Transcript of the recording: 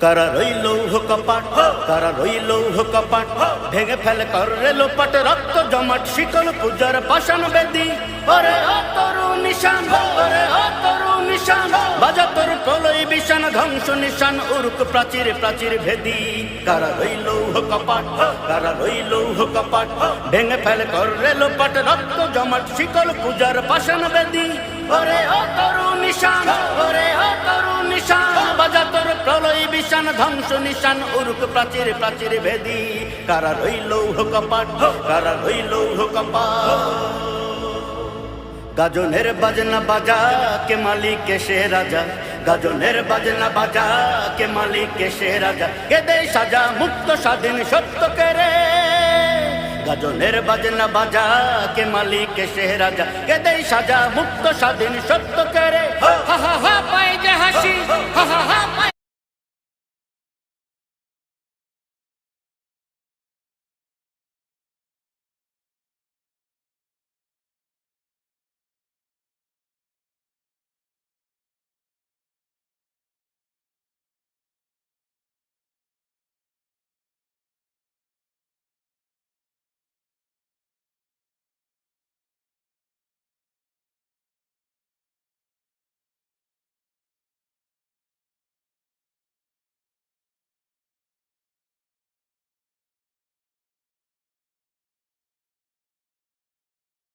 কারা রইল কপাট, কারা রইল কপাট, ভেঙে ফেলে করে লোপাট, রক্ত জমাট শিকল পূজার পাষাণ বেদি। ওরে ও তরু নিশান, ওরে ও তরু নিশান, বাজা তোর প্রলয় বিশান, ধ্বংস নিশান উরুক প্রাচীর প্রাচীর ভেদি। কারা রইল কপাট, কারা রইল কপাট, ভেঙে ফেলে করে লোপাট, রক্ত জমাট শিকল পূজার পাষাণ বেদি। ওরে ও তরু নিশান, ওরে ও তরু নিশান, বাজা তোর প্রলয় বিশান, ধ্বংস নিশান উরুক প্রাচীর প্রাচীর ভেদি। কারা রইল কপাট, কারা রইল কপাট। গাজনের বাজনা বাজা কে মালিক সে রাজা, গাজনের বাজনা বাজা কে মালিক সে রাজা, কে দে সাজা মুক্ত স্বাধীন সত্য করে। গাজনের বাজনা বাজা কে মালিক সে রাজা, কে দে সাজা মুক্ত স্বাধীন সত্য করে। হা হা হা পাই যে হাসি, হা হা হা পাই